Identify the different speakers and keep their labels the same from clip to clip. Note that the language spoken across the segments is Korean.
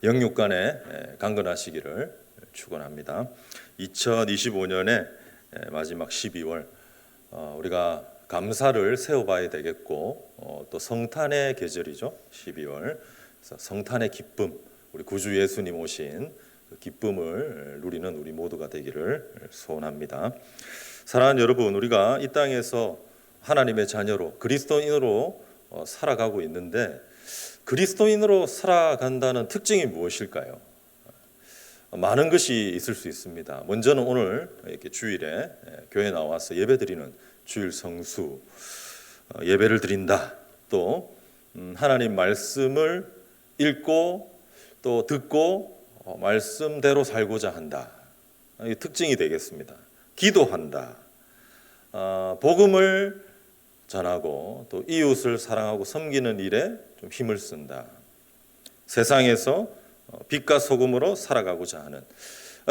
Speaker 1: 영육간에 강건하시기를 축원합니다. 2025년의 마지막 12월 우리가 감사를 세워봐야 되겠고 또 성탄의 계절이죠. 12월 그래서 성탄의 기쁨, 우리 구주 예수님 오신 그 기쁨을 누리는 우리 모두가 되기를 소원합니다. 사랑하는 여러분, 우리가 이 땅에서 하나님의 자녀로 그리스도인으로 살아가고 있는데 그리스도인으로 살아간다는 특징이 무엇일까요? 많은 것이 있을 수 있습니다. 먼저는 오늘 이렇게 주일에 교회 나와서 예배드리는 주일 성수, 예배를 드린다. 또 하나님 말씀을 읽고 또 듣고 말씀대로 살고자 한다. 이게 특징이 되겠습니다. 기도한다. 복음을 전하고 또 이웃을 사랑하고 섬기는 일에 좀 힘을 쓴다. 세상에서 빛과 소금으로 살아가고자 하는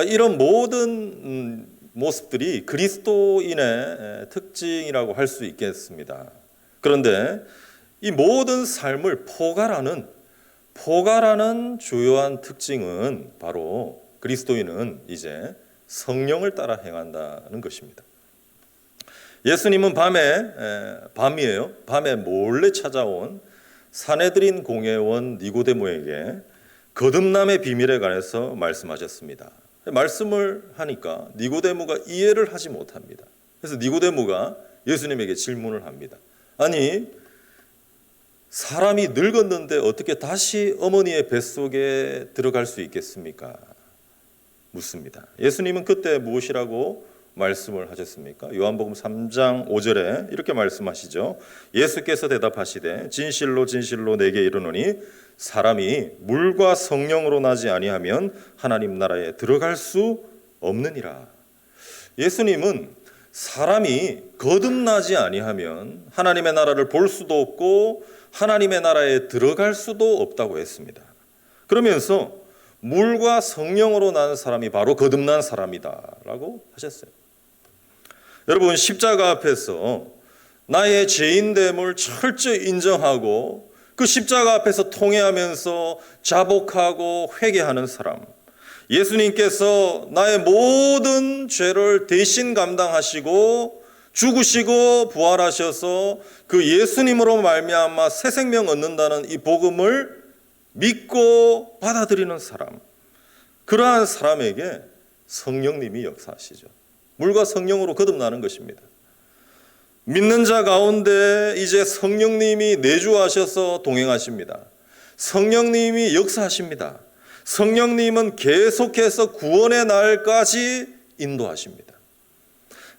Speaker 1: 이런 모든 모습들이 그리스도인의 특징이라고 할 수 있겠습니다. 그런데 이 모든 삶을 포괄하는 주요한 특징은 바로 그리스도인은 이제 성령을 따라 행한다는 것입니다. 예수님은 밤에 몰래 찾아온 산헤드린 공회원 니고데모에게 거듭남의 비밀에 관해서 말씀하셨습니다. 말씀을 하니까 니고데모가 이해를 하지 못합니다. 그래서 니고데모가 예수님에게 질문을 합니다. 아니, 사람이 늙었는데 어떻게 다시 어머니의 뱃속에 들어갈 수 있겠습니까? 묻습니다. 예수님은 그때 무엇이라고 말씀을 하셨습니까? 요한복음 3장 5절에 이렇게 말씀하시죠. 예수께서 대답하시되 진실로 진실로 내게 이르노니 사람이 물과 성령으로 나지 아니하면 하나님 나라에 들어갈 수 없느니라. 예수님은 사람이 거듭나지 아니하면 하나님의 나라를 볼 수도 없고 하나님의 나라에 들어갈 수도 없다고 했습니다. 그러면서 물과 성령으로 난 사람이 바로 거듭난 사람이다라고 하셨어요. 여러분, 십자가 앞에서 나의 죄인됨을 철저히 인정하고 그 십자가 앞에서 통회하면서 자복하고 회개하는 사람, 예수님께서 나의 모든 죄를 대신 감당하시고 죽으시고 부활하셔서 그 예수님으로 말미암아 새 생명 얻는다는 이 복음을 믿고 받아들이는 사람, 그러한 사람에게 성령님이 역사하시죠. 물과 성령으로 거듭나는 것입니다. 믿는 자 가운데 이제 성령님이 내주하셔서 동행하십니다. 성령님이 역사하십니다. 성령님은 계속해서 구원의 날까지 인도하십니다.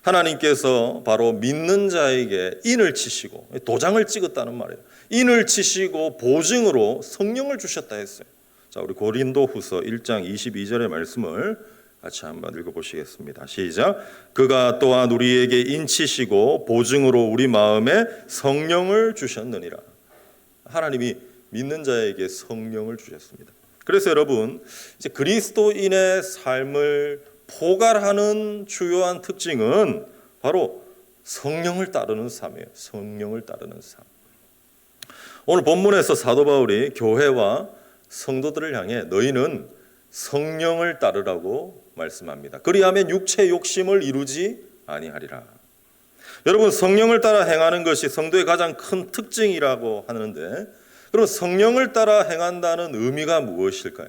Speaker 1: 하나님께서 바로 믿는 자에게 인을 치시고, 도장을 찍었다는 말이에요. 인을 치시고 보증으로 성령을 주셨다 했어요. 자, 우리 고린도후서 1장 22절의 말씀을 같이 한번 읽어보시겠습니다. 시작. 그가 또한 우리에게 인치시고 보증으로 우리 마음에 성령을 주셨느니라. 하나님이 믿는 자에게 성령을 주셨습니다. 그래서 여러분, 이제 그리스도인의 삶을 포괄하는 주요한 특징은 바로 성령을 따르는 삶이에요. 성령을 따르는 삶. 오늘 본문에서 사도 바울이 교회와 성도들을 향해 너희는 성령을 따르라고 말씀합니다. 그리하면 육체의 욕심을 이루지 아니하리라. 여러분, 성령을 따라 행하는 것이 성도의 가장 큰 특징이라고 하는데, 그럼 성령을 따라 행한다는 의미가 무엇일까요?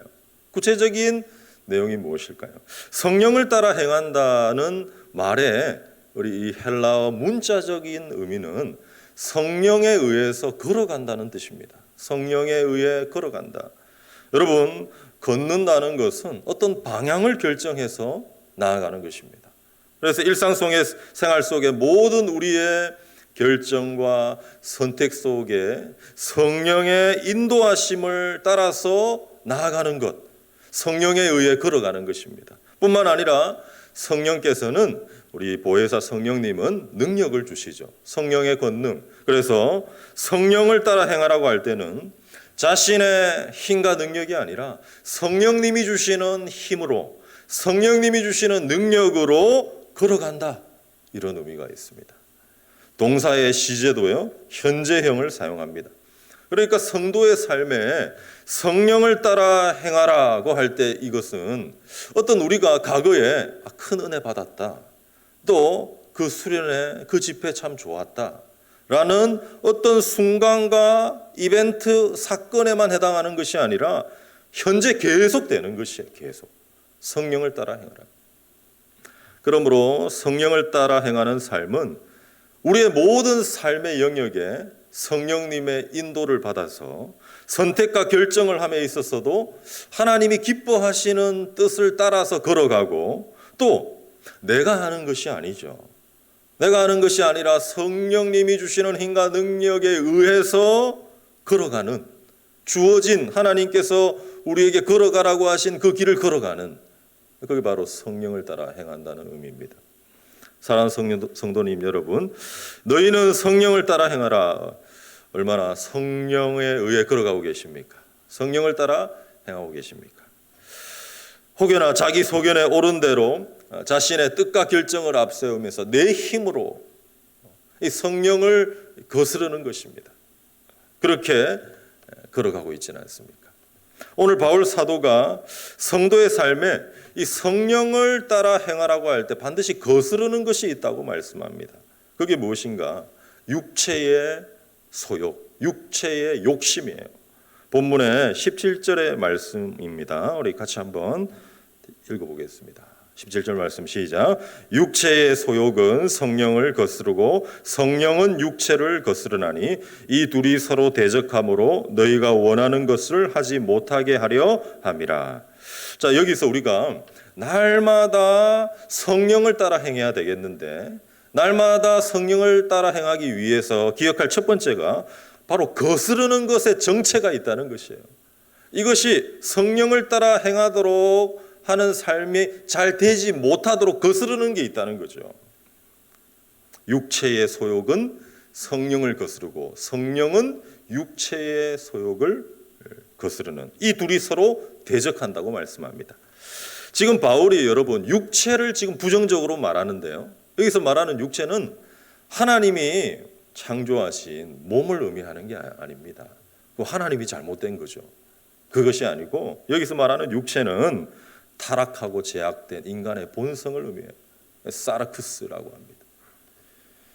Speaker 1: 구체적인 내용이 무엇일까요? 성령을 따라 행한다는 말에 우리 이 헬라어 문자적인 의미는 성령에 의해서 걸어간다는 뜻입니다. 성령에 의해 걸어간다. 여러분, 걷는다는 것은 어떤 방향을 결정해서 나아가는 것입니다. 그래서 일상생활 속에 모든 우리의 결정과 선택 속에 성령의 인도하심을 따라서 나아가는 것, 성령에 의해 걸어가는 것입니다. 뿐만 아니라 성령께서는, 우리 보혜사 성령님은 능력을 주시죠. 성령의 권능. 그래서 성령을 따라 행하라고 할 때는 자신의 힘과 능력이 아니라 성령님이 주시는 힘으로, 성령님이 주시는 능력으로 걸어간다, 이런 의미가 있습니다. 동사의 시제도요, 현재형을 사용합니다. 그러니까 성도의 삶에 성령을 따라 행하라고 할 때 이것은 어떤 우리가 과거에 큰 은혜 받았다, 또 그 수련회 그 집회 참 좋았다 라는 어떤 순간과 이벤트 사건에만 해당하는 것이 아니라 현재 계속되는 것이에요. 계속 성령을 따라 행하라. 그러므로 성령을 따라 행하는 삶은 우리의 모든 삶의 영역에 성령님의 인도를 받아서 선택과 결정을 함에 있어서도 하나님이 기뻐하시는 뜻을 따라서 걸어가고, 또 내가 하는 것이 아니죠. 내가 하는 것이 아니라 성령님이 주시는 힘과 능력에 의해서 걸어가는, 주어진 하나님께서 우리에게 걸어가라고 하신 그 길을 걸어가는, 그게 바로 성령을 따라 행한다는 의미입니다. 사랑하는 성도님 여러분, 너희는 성령을 따라 행하라. 얼마나 성령에 의해 걸어가고 계십니까? 성령을 따라 행하고 계십니까? 혹여나 자기 소견에 옳은 대로 자신의 뜻과 결정을 앞세우면서 내 힘으로 이 성령을 거스르는 것입니다. 그렇게 걸어가고 있지는 않습니까? 오늘 바울 사도가 성도의 삶에 이 성령을 따라 행하라고 할 때 반드시 거스르는 것이 있다고 말씀합니다. 그게 무엇인가? 육체의 소욕, 육체의 욕심이에요. 본문의 17절의 말씀입니다. 우리 같이 한번 읽어보겠습니다. 17절 말씀 시작. 육체의 소욕은 성령을 거스르고 성령은 육체를 거스르나니 이 둘이 서로 대적함으로 너희가 원하는 것을 하지 못하게 하려 함이라. 자, 여기서 우리가 날마다 성령을 따라 행해야 되겠는데, 날마다 성령을 따라 행하기 위해서 기억할 첫 번째가 바로 거스르는 것에 정체가 있다는 것이에요. 이것이 성령을 따라 행하도록 하는 삶이 잘 되지 못하도록 거스르는 게 있다는 거죠. 육체의 소욕은 성령을 거스르고 성령은 육체의 소욕을 거스르는, 이 둘이 서로 대적한다고 말씀합니다. 지금 바울이 여러분 육체를 지금 부정적으로 말하는데요, 여기서 말하는 육체는 하나님이 창조하신 몸을 의미하는 게 아닙니다. 하나님이 잘못된 거죠. 그것이 아니고 여기서 말하는 육체는 타락하고 제약된 인간의 본성을 의미해요. 사르크스라고 합니다.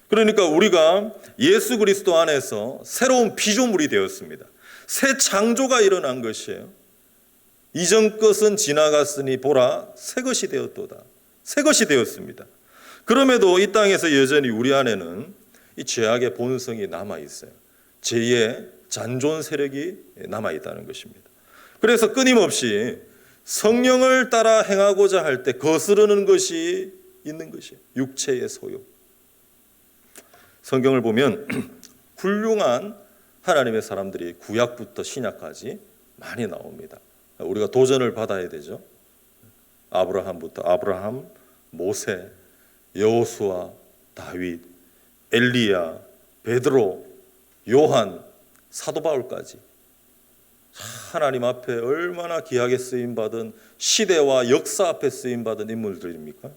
Speaker 1: 그러니까 우리가 예수 그리스도 안에서 새로운 피조물이 되었습니다. 새 창조가 일어난 것이에요. 이전 것은 지나갔으니 보라 새 것이 되었도다. 새 것이 되었습니다. 그럼에도 이 땅에서 여전히 우리 안에는 이 죄악의 본성이 남아 있어요. 죄의 잔존 세력이 남아 있다는 것입니다. 그래서 끊임없이 성령을 따라 행하고자 할 때 거스르는 것이 있는 것이에요. 육체의 소욕. 성경을 보면 훌륭한 하나님의 사람들이 구약부터 신약까지 많이 나옵니다. 우리가 도전을 받아야 되죠. 아브라함부터 아브라함, 모세, 여호수아, 다윗, 엘리야, 베드로, 요한, 사도 바울까지 하나님 앞에 얼마나 귀하게 쓰임받은, 시대와 역사 앞에 쓰임받은 인물들입니까?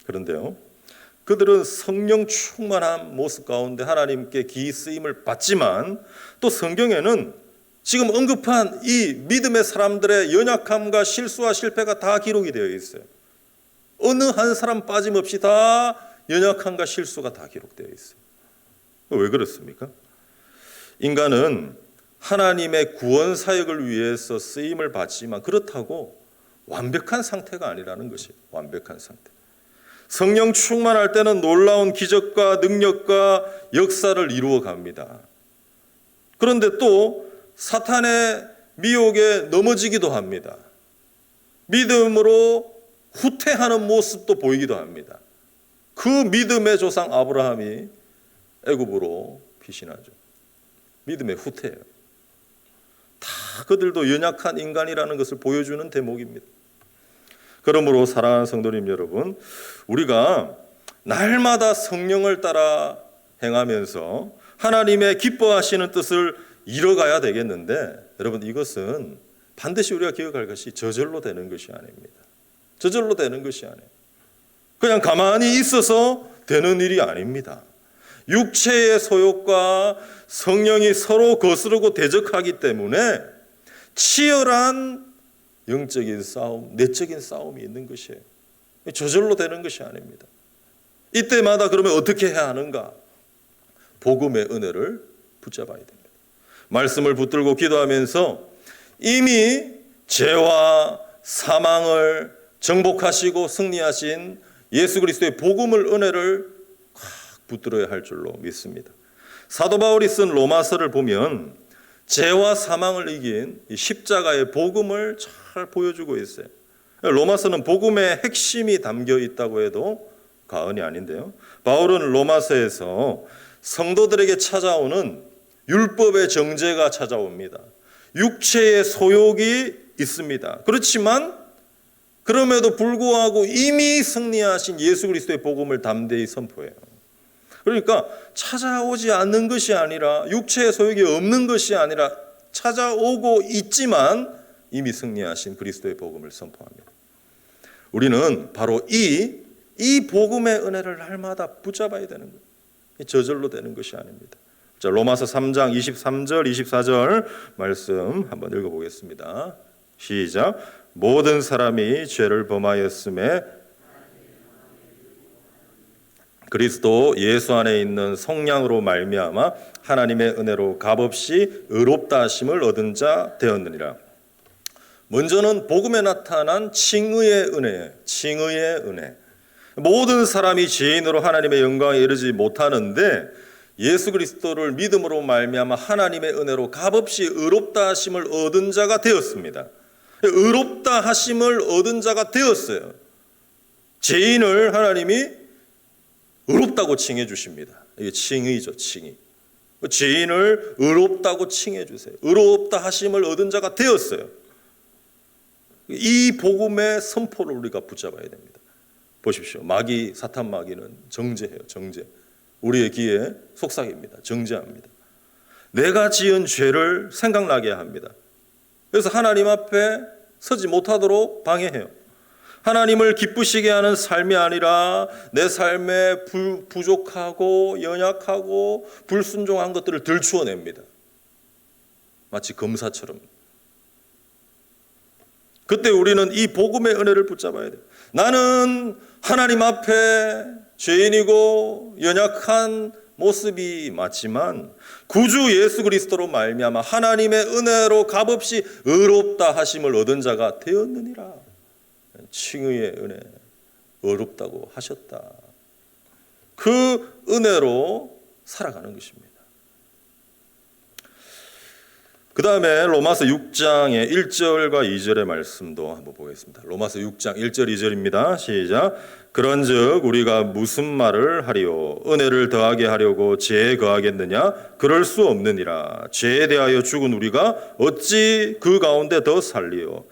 Speaker 1: 그런데요, 그들은 성령 충만한 모습 가운데 하나님께 귀히 쓰임을 받지만, 또 성경에는 지금 언급한 이 믿음의 사람들의 연약함과 실수와 실패가 다 기록이 되어 있어요. 어느 한 사람 빠짐없이 다 연약함과 실수가 다 기록되어 있어요. 왜 그렇습니까? 인간은 하나님의 구원 사역을 위해서 쓰임을 받지만 그렇다고 완벽한 상태가 아니라는 것이에요. 완벽한 상태. 성령 충만할 때는 놀라운 기적과 능력과 역사를 이루어 갑니다. 그런데 또 사탄의 미혹에 넘어지기도 합니다. 믿음으로 후퇴하는 모습도 보이기도 합니다. 그 믿음의 조상 아브라함이 애굽으로 피신하죠. 믿음의 후퇴예요. 다 그들도 연약한 인간이라는 것을 보여주는 대목입니다. 그러므로 사랑하는 성도님 여러분, 우리가 날마다 성령을 따라 행하면서 하나님의 기뻐하시는 뜻을 이뤄가야 되겠는데, 여러분 이것은 반드시 우리가 기억할 것이 저절로 되는 것이 아닙니다. 저절로 되는 것이 아니에요. 그냥 가만히 있어서 되는 일이 아닙니다. 육체의 소욕과 성령이 서로 거스르고 대적하기 때문에 치열한 영적인 싸움, 내적인 싸움이 있는 것이에요. 저절로 되는 것이 아닙니다. 이때마다 그러면 어떻게 해야 하는가? 복음의 은혜를 붙잡아야 됩니다. 말씀을 붙들고 기도하면서 이미 죄와 사망을 정복하시고 승리하신 예수 그리스도의 복음을 은혜를 붙들어야 할 줄로 믿습니다. 사도 바울이 쓴 로마서를 보면 죄와 사망을 이긴 이 십자가의 복음을 잘 보여주고 있어요. 로마서는 복음의 핵심이 담겨 있다고 해도 과언이 아닌데요. 바울은 로마서에서 성도들에게 찾아오는 율법의 정죄가 찾아옵니다. 육체의 소욕이 있습니다. 그렇지만 그럼에도 불구하고 이미 승리하신 예수 그리스도의 복음을 담대히 선포해요. 그러니까 찾아오지 않는 것이 아니라 육체의 소욕이 없는 것이 아니라 찾아오고 있지만 이미 승리하신 그리스도의 복음을 선포합니다. 우리는 바로 이 복음의 은혜를 날마다 붙잡아야 되는 거예요. 저절로 되는 것이 아닙니다. 자, 로마서 3장 23절 24절 말씀 한번 읽어보겠습니다. 시작. 모든 사람이 죄를 범하였음에 그리스도 예수 안에 있는 성량으로 말미암아 하나님의 은혜로 값없이 의롭다 하심을 얻은 자 되었느니라. 먼저는 복음에 나타난 칭의의 은혜, 칭의의 은혜. 모든 사람이 죄인으로 하나님의 영광에 이르지 못하는데 예수 그리스도를 믿음으로 말미암아 하나님의 은혜로 값없이 의롭다 하심을 얻은 자가 되었습니다. 의롭다 하심을 얻은 자가 되었어요. 죄인을 하나님이 의롭다고 칭해 주십니다. 이게 칭의죠, 칭의. 죄인을 의롭다고 칭해 주세요. 의롭다 하심을 얻은 자가 되었어요. 이 복음의 선포를 우리가 붙잡아야 됩니다. 보십시오. 마귀, 사탄 마귀는 정죄해요. 정죄. 우리의 귀에 속삭입니다. 정죄합니다. 내가 지은 죄를 생각나게 합니다. 그래서 하나님 앞에 서지 못하도록 방해해요. 하나님을 기쁘시게 하는 삶이 아니라 내 삶에 부족하고 연약하고 불순종한 것들을 들추어냅니다. 마치 검사처럼. 그때 우리는 이 복음의 은혜를 붙잡아야 돼요. 나는 하나님 앞에 죄인이고 연약한 모습이 맞지만 구주 예수 그리스도로 말미암아 하나님의 은혜로 값없이 의롭다 하심을 얻은 자가 되었느니라. 칭의의 은혜, 의롭다고 하셨다. 그 은혜로 살아가는 것입니다. 그 다음에 로마서 6장의 1절과 2절의 말씀도 한번 보겠습니다. 로마서 6장 1절 2절입니다. 시작. 그런즉 우리가 무슨 말을 하리요? 은혜를 더하게 하려고 죄에 거하겠느냐? 그럴 수 없느니라. 죄에 대하여 죽은 우리가 어찌 그 가운데 더 살리요?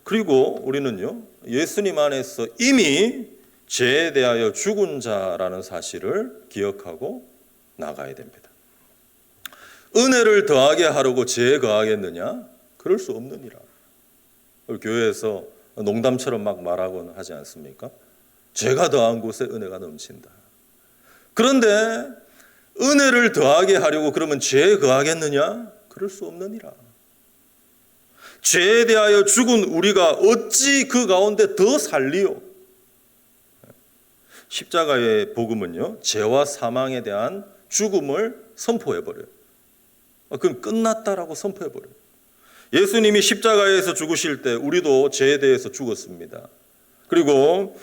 Speaker 1: 그리고 우리는요, 예수님 안에서 이미 죄에 대하여 죽은 자라는 사실을 기억하고 나가야 됩니다. 은혜를 더하게 하려고 죄에 거하겠느냐? 그럴 수 없느니라. 교회에서 농담처럼 막 말하곤 하지 않습니까? 죄가 더한 곳에 은혜가 넘친다. 그런데 은혜를 더하게 하려고 그러면 죄에 거하겠느냐? 그럴 수 없느니라. 죄에 대하여 죽은 우리가 어찌 그 가운데 더 살리요? 십자가의 복음은요, 죄와 사망에 대한 죽음을 선포해버려요. 그럼 끝났다라고 선포해버려요. 예수님이 십자가에서 죽으실 때 우리도 죄에 대해서 죽었습니다. 그리고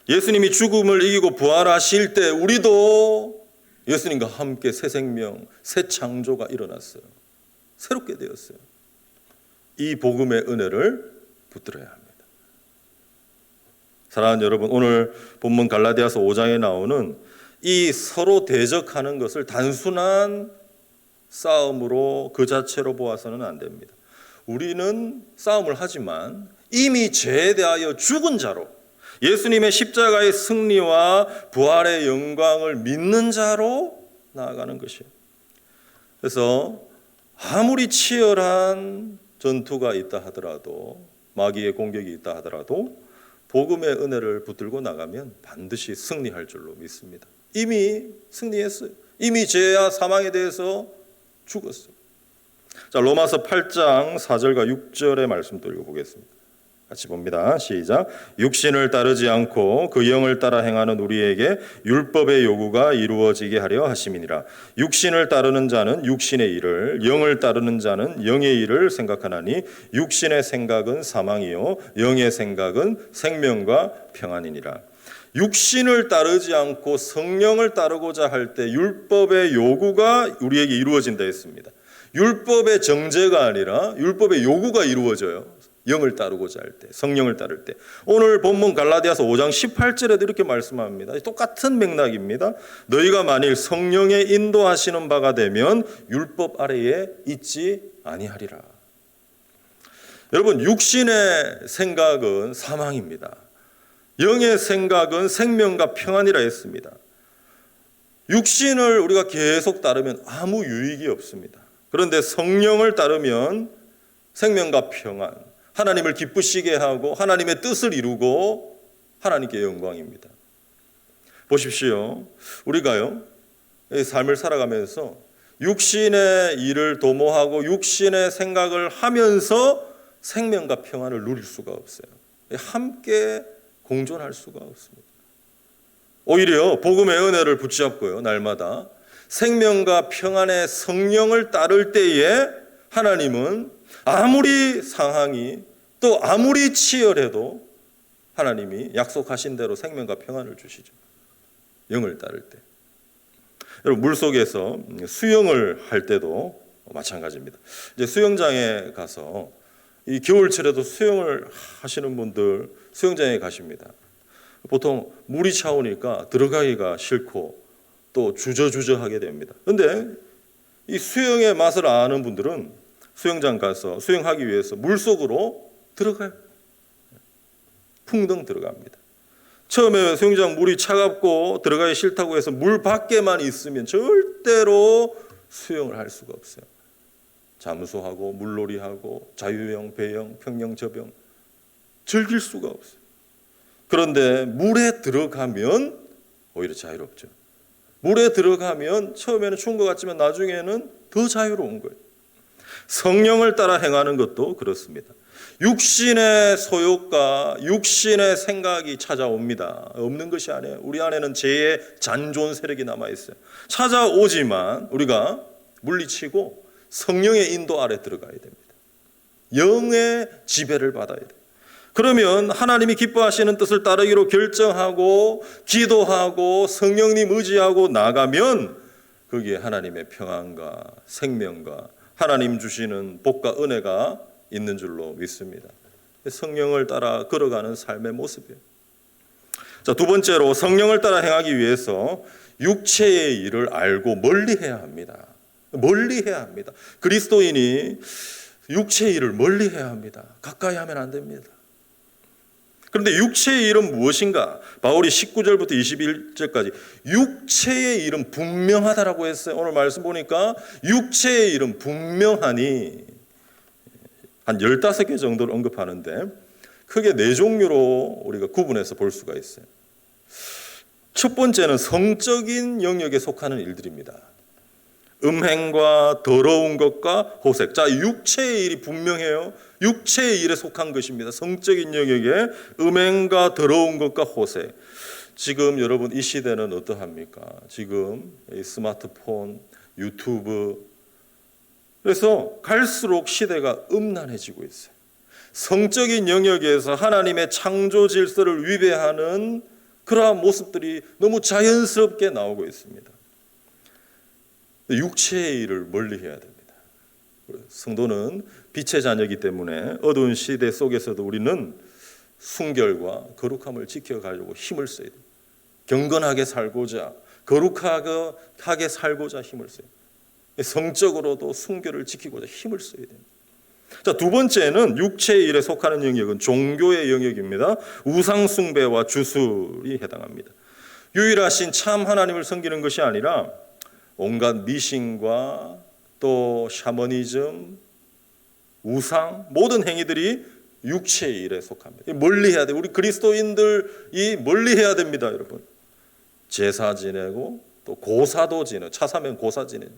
Speaker 1: 예수님이 죽음을 이기고 부활하실 때 우리도 예수님과 함께 새 생명, 새 창조가 일어났어요. 새롭게 되었어요. 이 복음의 은혜를 붙들어야 합니다. 사랑하는 여러분, 오늘 본문 갈라디아서 5장에 나오는 이 서로 대적하는 것을 단순한 싸움으로 그 자체로 보아서는 안 됩니다. 우리는 싸움을 하지만 이미 죄에 대하여 죽은 자로, 예수님의 십자가의 승리와 부활의 영광을 믿는 자로 나아가는 것이에요. 그래서 아무리 치열한 전투가 있다 하더라도, 마귀의 공격이 있다 하더라도 복음의 은혜를 붙들고 나가면 반드시 승리할 줄로 믿습니다. 이미 승리했어요. 이미 죄와 사망에 대해서 죽었어요. 자, 로마서 8장 4절과 6절의 말씀도 읽어보겠습니다. 같이 봅니다. 시작. 육신을 따르지 않고 그 영을 따라 행하는 우리에게 율법의 요구가 이루어지게 하려 하심이니라. 육신을 따르는 자는 육신의 일을, 영을 따르는 자는 영의 일을 생각하나니 육신의 생각은 사망이요 영의 생각은 생명과 평안이니라. 육신을 따르지 않고 성령을 따르고자 할 때 율법의 요구가 우리에게 이루어진다 했습니다. 율법의 정죄가 아니라 율법의 요구가 이루어져요. 영을 따르고자 할 때, 성령을 따를 때. 오늘 본문 갈라디아서 5장 18절에도 이렇게 말씀합니다. 똑같은 맥락입니다. 너희가 만일 성령의 인도하시는 바가 되면 율법 아래에 있지 아니하리라. 여러분, 육신의 생각은 사망입니다. 영의 생각은 생명과 평안이라 했습니다. 육신을 우리가 계속 따르면 아무 유익이 없습니다. 그런데 성령을 따르면 생명과 평안, 하나님을 기쁘시게 하고 하나님의 뜻을 이루고 하나님께 영광입니다. 보십시오. 우리가요, 삶을 살아가면서 육신의 일을 도모하고 육신의 생각을 하면서 생명과 평안을 누릴 수가 없어요. 함께 공존할 수가 없습니다. 오히려 복음의 은혜를 붙잡고요, 날마다 생명과 평안의 성령을 따를 때에 하나님은 아무리 상황이 또 아무리 치열해도 하나님이 약속하신 대로 생명과 평안을 주시죠. 영을 따를 때. 여러분, 물속에서 수영을 할 때도 마찬가지입니다. 이제 수영장에 가서 이 겨울철에도 수영을 하시는 분들 수영장에 가십니다. 보통 물이 차오니까 들어가기가 싫고 또 주저주저하게 됩니다. 그런데 이 수영의 맛을 아는 분들은 수영장 가서 수영하기 위해서 물속으로 들어가요. 풍덩 들어갑니다. 처음에 수영장 물이 차갑고 들어가기 싫다고 해서 물 밖에만 있으면 절대로 수영을 할 수가 없어요. 잠수하고 물놀이하고 자유형, 배영, 평영, 저병 즐길 수가 없어요. 그런데 물에 들어가면 오히려 자유롭죠. 물에 들어가면 처음에는 추운 것 같지만 나중에는 더 자유로운 거예요. 성령을 따라 행하는 것도 그렇습니다. 육신의 소욕과 육신의 생각이 찾아옵니다. 없는 것이 아니에요. 우리 안에는 죄의 잔존 세력이 남아있어요. 찾아오지만 우리가 물리치고 성령의 인도 아래 들어가야 됩니다. 영의 지배를 받아야 돼요. 그러면 하나님이 기뻐하시는 뜻을 따르기로 결정하고 기도하고 성령님 의지하고 나가면 거기에 하나님의 평안과 생명과 하나님 주시는 복과 은혜가 있는 줄로 믿습니다. 성령을 따라 걸어가는 삶의 모습이에요. 자, 두 번째로 성령을 따라 행하기 위해서 육체의 일을 알고 멀리해야 합니다. 멀리해야 합니다. 그리스도인이 육체의 일을 멀리해야 합니다. 가까이 하면 안 됩니다. 그런데 육체의 일은 무엇인가? 바울이 19절부터 21절까지 육체의 일은 분명하다라고 했어요. 오늘 말씀 보니까 육체의 일은 분명하니 한 15개 정도를 언급하는데 크게 4종류로 우리가 구분해서 볼 수가 있어요. 첫 번째는 성적인 영역에 속하는 일들입니다. 음행과 더러운 것과 호색. 자, 육체의 일이 분명해요. 육체의 일에 속한 것입니다. 성적인 영역에 음행과 더러운 것과 호색. 지금 여러분 이 시대는 어떠합니까? 지금 이 스마트폰, 유튜브. 그래서 갈수록 시대가 음란해지고 있어요. 성적인 영역에서 하나님의 창조 질서를 위배하는 그러한 모습들이 너무 자연스럽게 나오고 있습니다. 육체의 일을 멀리해야 됩니다. 성도는 빛의 자녀이기 때문에 어두운 시대 속에서도 우리는 순결과 거룩함을 지켜가려고 힘을 써야 돼요. 경건하게 살고자, 거룩하게 살고자 힘을 써야 돼요. 성적으로도 순결을 지키고자 힘을 써야 됩니다. 자, 두 번째는 육체의 일에 속하는 영역은 종교의 영역입니다. 우상 숭배와 주술이 해당합니다. 유일하신 참 하나님을 섬기는 것이 아니라 온갖 미신과 또 샤머니즘, 우상 모든 행위들이 육체의 일에 속합니다. 멀리해야 돼요. 우리 그리스도인들이 멀리해야 됩니다, 여러분. 제사 지내고 또 고사도 지는, 차 사면 고사 지는,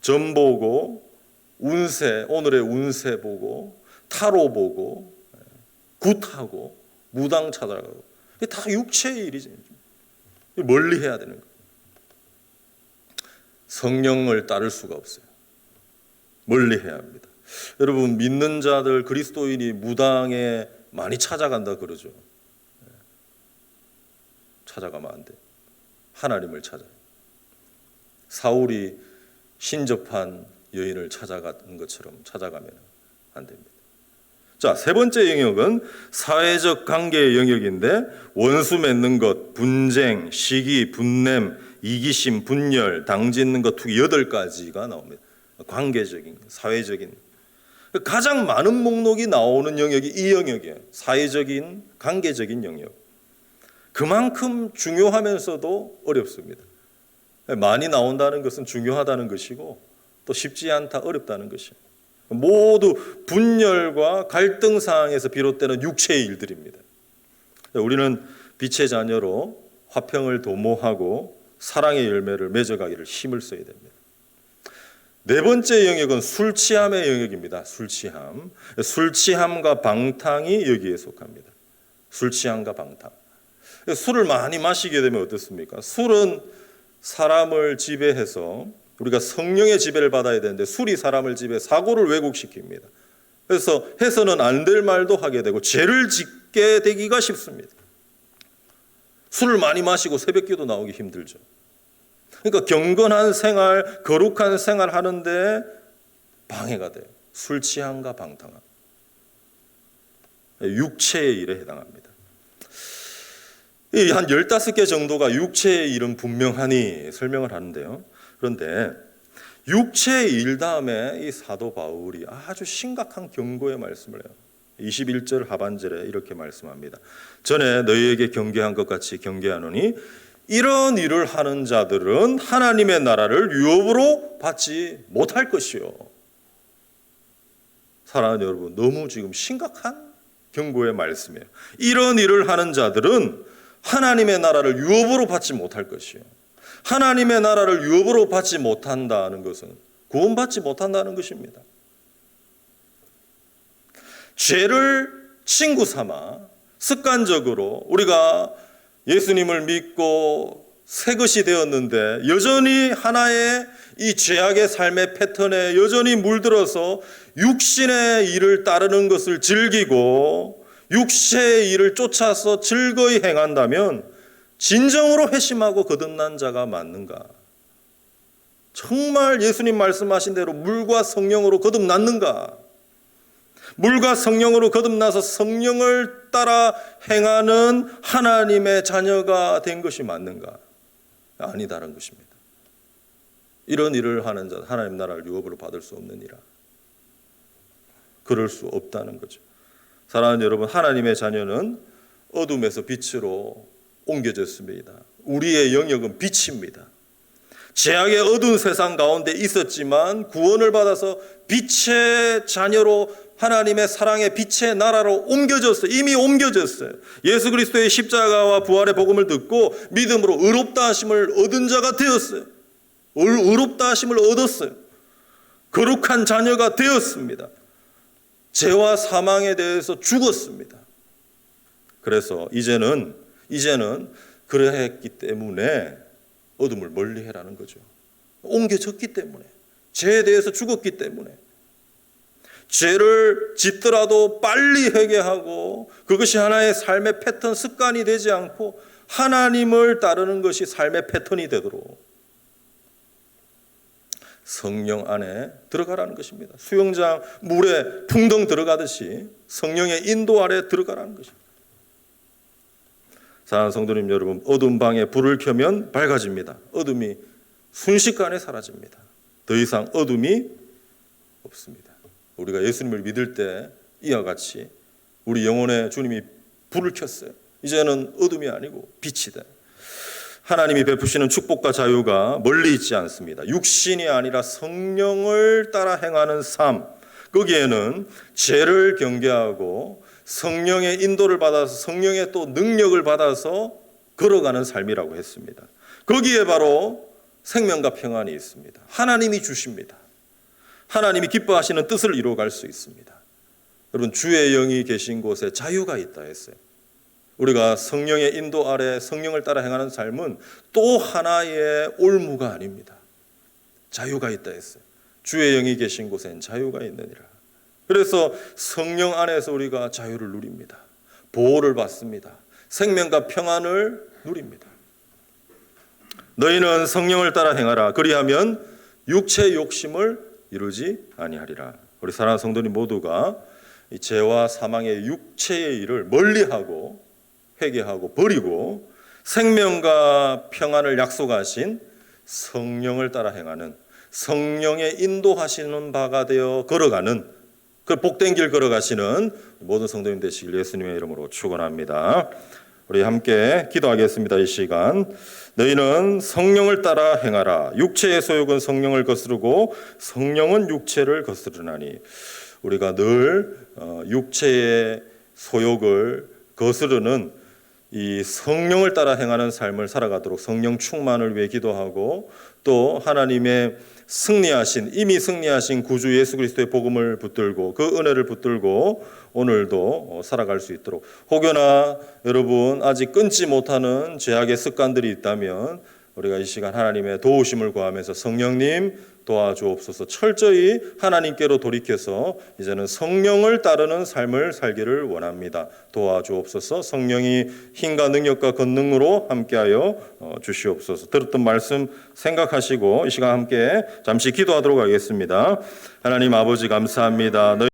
Speaker 1: 점 보고 운세, 오늘의 운세 보고 타로 보고 굿하고 무당 찾아가고, 이게 다 육체의 일이지. 멀리 해야 되는 거예요. 성령을 따를 수가 없어요. 멀리 해야 합니다. 여러분, 믿는 자들, 그리스도인이 무당에 많이 찾아간다 그러죠. 찾아가면 안 돼. 하나님을 찾아요. 사울이 신접한 여인을 찾아간 것처럼 찾아가면 안 됩니다. 자, 세 번째 영역은 사회적 관계의 영역인데, 원수 맺는 것, 분쟁, 시기, 분냄, 이기심, 분열, 당짓는 것, 투기, 8가지가 나옵니다. 관계적인, 사회적인. 가장 많은 목록이 나오는 영역이 이 영역이에요. 사회적인, 관계적인 영역. 그만큼 중요하면서도 어렵습니다. 많이 나온다는 것은 중요하다는 것이고, 또 쉽지 않다, 어렵다는 것이에요. 모두 분열과 갈등 상황에서 비롯되는 육체의 일들입니다. 우리는 빛의 자녀로 화평을 도모하고 사랑의 열매를 맺어가기를 힘을 써야 됩니다. 네 번째 영역은 술 취함의 영역입니다. 술 취함. 술 취함과 방탕이 여기에 속합니다. 술 취함과 방탕. 술을 많이 마시게 되면 어떻습니까? 술은 사람을 지배해서 우리가 성령의 지배를 받아야 되는데, 술이 사람을 지배해 사고를 왜곡시킵니다. 그래서 해서는 안 될 말도 하게 되고 죄를 짓게 되기가 쉽습니다. 술을 많이 마시고 새벽기도 나오기 힘들죠. 그러니까 경건한 생활, 거룩한 생활 하는데 방해가 돼요. 술 취함과 방탕함. 육체의 일에 해당합니다. 한 15개 정도가 육체의 일은 분명하니 설명을 하는데요. 그런데 육체의 일 다음에 이 사도 바울이 아주 심각한 경고의 말씀을 해요. 21절 하반절에 이렇게 말씀합니다. 전에 너희에게 경계한 것 같이 경계하노니 이런 일을 하는 자들은 하나님의 나라를 유업으로 받지 못할 것이요. 사랑하는 여러분, 너무 지금 심각한 경고의 말씀이에요. 이런 일을 하는 자들은 하나님의 나라를 유업으로 받지 못할 것이요. 하나님의 나라를 유업으로 받지 못한다는 것은 구원받지 못한다는 것입니다. 죄를 친구 삼아 습관적으로 우리가 예수님을 믿고 새 것이 되었는데 여전히 하나의 이 죄악의 삶의 패턴에 여전히 물들어서 육신의 일을 따르는 것을 즐기고 육체의 일을 쫓아서 즐거이 행한다면 진정으로 회심하고 거듭난 자가 맞는가? 정말 예수님 말씀하신 대로 물과 성령으로 거듭났는가? 물과 성령으로 거듭나서 성령을 따라 행하는 하나님의 자녀가 된 것이 맞는가? 아니다라는 것입니다. 이런 일을 하는 자, 하나님 나라를 유업으로 받을 수 없느니라. 그럴 수 없다는 거죠. 사랑하는 여러분, 하나님의 자녀는 어둠에서 빛으로 옮겨졌습니다. 우리의 영역은 빛입니다. 죄악의 어두운 세상 가운데 있었지만 구원을 받아서 빛의 자녀로 하나님의 사랑의 빛의 나라로 옮겨졌어요. 이미 옮겨졌어요. 예수 그리스도의 십자가와 부활의 복음을 듣고 믿음으로 의롭다 하심을 얻은 자가 되었어요. 의롭다 하심을 얻었어요. 거룩한 자녀가 되었습니다. 죄와 사망에 대해서 죽었습니다. 그래서 이제는 그러했기 때문에 어둠을 멀리해라는 거죠. 옮겨졌기 때문에, 죄에 대해서 죽었기 때문에, 죄를 짓더라도 빨리 회개하고 그것이 하나의 삶의 패턴, 습관이 되지 않고 하나님을 따르는 것이 삶의 패턴이 되도록 성령 안에 들어가라는 것입니다. 수영장 물에 풍덩 들어가듯이 성령의 인도 아래 들어가라는 것입니다. 사랑하는 성도님 여러분, 어두운 방에 불을 켜면 밝아집니다. 어둠이 순식간에 사라집니다. 더 이상 어둠이 없습니다. 우리가 예수님을 믿을 때 이와 같이 우리 영혼에 주님이 불을 켰어요. 이제는 어둠이 아니고 빛이다. 하나님이 베푸시는 축복과 자유가 멀리 있지 않습니다. 육신이 아니라 성령을 따라 행하는 삶, 거기에는 죄를 경계하고 성령의 인도를 받아서 성령의 또 능력을 받아서 걸어가는 삶이라고 했습니다. 거기에 바로 생명과 평안이 있습니다. 하나님이 주십니다. 하나님이 기뻐하시는 뜻을 이루어갈 수 있습니다. 여러분, 주의 영이 계신 곳에 자유가 있다 했어요. 우리가 성령의 인도 아래 성령을 따라 행하는 삶은 또 하나의 올무가 아닙니다. 자유가 있다 했어요. 주의 영이 계신 곳엔 자유가 있느니라. 그래서 성령 안에서 우리가 자유를 누립니다. 보호를 받습니다. 생명과 평안을 누립니다. 너희는 성령을 따라 행하라. 그리하면 육체의 욕심을 이루지 아니하리라. 우리 사랑하는 성도님 모두가 이 죄와 사망의 육체의 일을 멀리하고 회개하고 버리고 생명과 평안을 약속하신 성령을 따라 행하는, 성령의 인도하시는 바가 되어 걸어가는, 그 복된 길 걸어가시는 모든 성도님 되시길 예수님의 이름으로 축원합니다. 우리 함께 기도하겠습니다. 이 시간 너희는 성령을 따라 행하라. 육체의 소욕은 성령을 거스르고 성령은 육체를 거스르나니. 우리가 늘 육체의 소욕을 거스르는 이 성령을 따라 행하는 삶을 살아가도록 성령 충만을 위해 기도하고, 또 하나님의 이미 승리하신 구주 예수 그리스도의 복음을 붙들고 그 은혜를 붙들고 오늘도 살아갈 수 있도록, 혹여나 여러분 아직 끊지 못하는 죄악의 습관들이 있다면 우리가 이 시간 하나님의 도우심을 구하면서 성령님 도와주옵소서, 철저히 하나님께로 돌이켜서 이제는 성령을 따르는 삶을 살기를 원합니다. 도와주옵소서. 성령이 힘과 능력과 권능으로 함께하여 주시옵소서. 들었던 말씀 생각하시고 이 시간 함께 잠시 기도하도록 하겠습니다. 하나님 아버지 감사합니다.